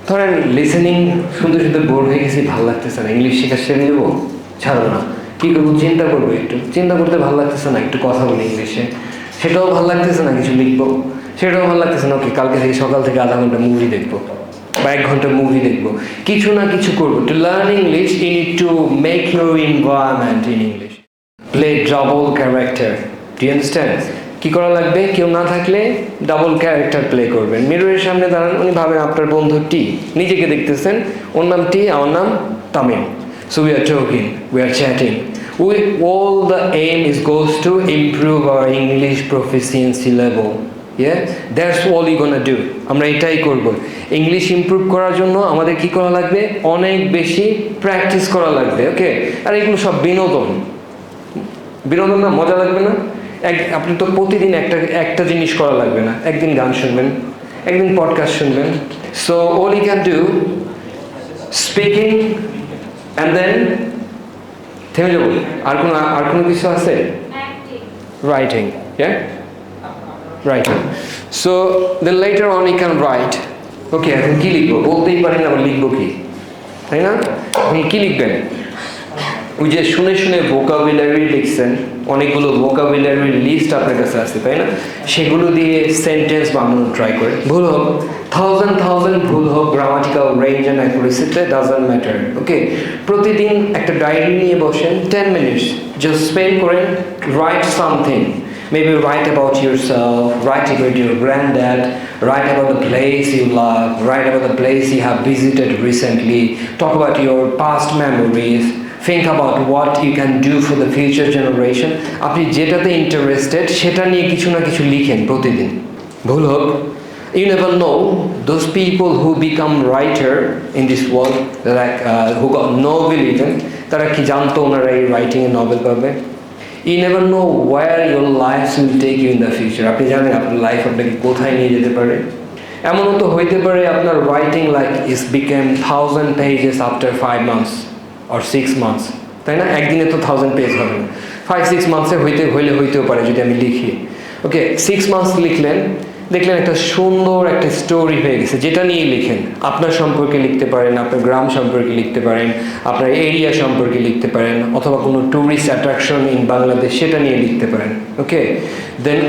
ধরেন লিসেনিং শুনতে শুনতে বোর হয়ে গেছি, ভালো লাগতেছে না, ইংলিশ শেখা ছেড়ে দেবো, ছাড়ো না, কী করবো, চিন্তা করবো, একটু চিন্তা করতে ভালো লাগতেছে না, একটু কথা বলি ইংলিশে, সেটাও ভালো লাগতেছে না, কিছু লিখবো, সেটাও ভালো লাগতেছে না, ওকে কালকে থেকে সকাল থেকে আধা ঘন্টা মুভি দেখবো বা 1 ঘন্টা মুভি দেখবো, কিছু না কিছু করবো। To learn English you need to make your environment in English, play double character. Do you understand? কী করা লাগবে? কেউ না থাকলে ডাবল ক্যারেক্টার প্লে করবেন। মিররের সামনে দাঁড়ান, উনি ভাবেন আপনার বন্ধু টি, নিজেকে দেখতেছেন, ওর নাম টি, আমার নাম Tamim. So we are talking, we are chatting. All the aim is goes to improve our English proficiency level. Yeah, that's all you're gonna do. আমরা এটাই করব। ইংলিশ ইমপ্রুভ করার জন্য আমাদের কি করা লাগবে? অনেক বেশি প্র্যাকটিস করা লাগবে। ওকে, আর এগুলো সব বিনোদন, বিনোদন না, মজা লাগবে না? আপনি তো প্রতিদিন একটা জিনিস করা লাগবে না, একদিন গান শুনবেন, একদিন পডকাস্ট শুনবেন। So all you can do speaking and then থেমে যাবো। আর কোনো কিছু আছে? Writing, yeah, writing. So then later on you can write. Okay, এখন কি লিখবো? বলতেই পারি না, আবার লিখবো কি, তাই না? আপনি কি লিখবেন? ওই যে শুনে শুনে ভোকাবুলারি লিখছেন, অনেকগুলো ভোকাবুলারি লিস্ট আপনার কাছে আছে, তাই না? সেগুলো দিয়ে সেন্টেন্স বানানোর ট্রাই করে। ভুল হোক, থাউজেন্ড ভুল হোক, গ্রামাটিক্যাল রেঞ্জ অ্যান্ড অ্যাকুরেসিতে ডাজন্ট ম্যাটার। ওকে, প্রতিদিন একটা ডায়েরি নিয়ে বসেন, 10 minutes জাস্ট স্পেন্ড করেন, write something. Maybe write about yourself, write about your granddad, write about the place you love, write about the place you have visited recently, talk about your past memories, think about what you can do for the future generation. আপনি যেটাতে interested সেটা নিয়ে কিছু না কিছু লিখেন প্রতিদিন। ভুল হোক, you never know, those people who become writer in this world, like who got Nobel even, তারা কি জানতো ওনারা এই রাইটিংয়ে নোবেল পাবে? You never know where your life will take you in the future. আপনি জানেন আপনার লাইফ আপনাকে কোথায় নিয়ে যেতে পারে? এমনও তো হইতে পারে আপনার writing like is became 1000 pages after 5 months or 6 months, তাই না? একদিনে তো 1000 পেজ হবে না, 5-6 মান্থসে হইতেও পারে যদি আমি লিখি। ওকে, 6 মান্থস লিখলেন, দেখলেন একটা সুন্দর একটা স্টোরি হয়ে গেছে, যেটা নিয়ে লিখেন। আপনার সম্পর্কে লিখতে পারেন, আপনার গ্রাম সম্পর্কে লিখতে পারেন, আপনার এরিয়া সম্পর্কে লিখতে পারেন, অথবা কোনো ট্যুরিস্ট অ্যাট্রাকশন ইন বাংলাদেশ সেটা নিয়ে লিখতে পারেন। ওকে, দেন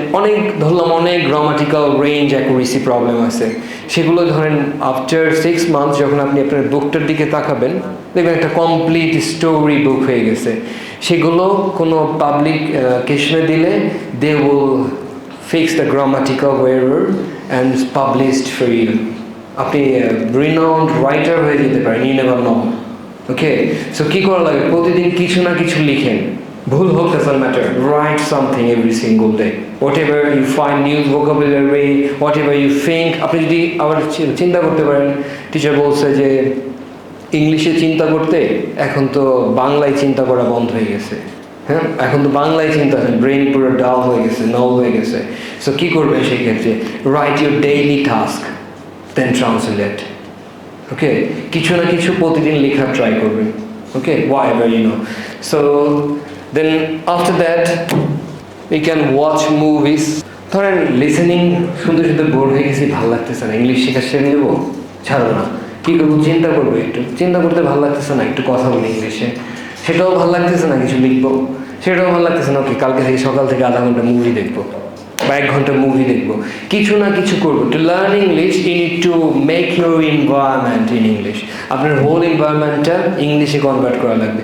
ধরলাম অনেক গ্রামাটিক্যাল রেঞ্জ অ্যাকুরেসি প্রবলেম আছে, সেগুলো ধরেন আফটার 6 মান্থস যখন আপনি আপনার বুকটার দিকে তাকাবেন, দেখবেন একটা কমপ্লিট স্টোরি বুক হয়ে গেছে। সেগুলো কোনো পাবলিকেশনে দিলে they will fix the grammatical error and published for you. আপনি renowned writer হয়ে যেতে পারেন, you never know. Okay, so কি করা লাগে? প্রতিদিন কিছু না কিছু লিখেন, ভুল হোক doesn't matter, write something every single day, whatever you find new vocabulary, whatever you think. আপনি যদি আবার চিন্তা করতে পারেন, টিচার বলছে যে ইংলিশে চিন্তা করতে, এখন তো বাংলায় চিন্তা করা বন্ধ হয়ে গেছে। হ্যাঁ, এখন তো বাংলায় চিন্তা করেন, ব্রেন পুরো ডাউন হয়ে গেছে, নল হয়ে গেছে। সো কী করবেন সেই ক্ষেত্রে? Write your daily task, then translate. Okay, কিছু না কিছু প্রতিদিন লেখার ট্রাই করবেন। Okay, whatever you know. So then after that we can watch movies. ধরেন লিসেনিং শুনতে শুনতে বোর হয়ে গেছি, ভালো লাগতেছে না, ইংলিশ শেখা ছেড়ে দেবো, ছাড়ো না, কী করবো, চিন্তা করবো, একটু চিন্তা করতে ভালো লাগতেছে না, একটু কথা বলি ইংলিশে, সেটাও ভালো লাগতেছে না, কিছু লিখবো, সেটাও ভালো লাগতেছে না, ওকে কালকে থেকে সকাল থেকে আধা ঘন্টা মুভি দেখবো বা 1 ঘন্টা মুভি দেখবো, কিছু না কিছু করবো। To learn English you need to make your environment in English. আপনার হোল এনভায়রনমেন্টটা ইংলিশে কনভার্ট করা লাগবে।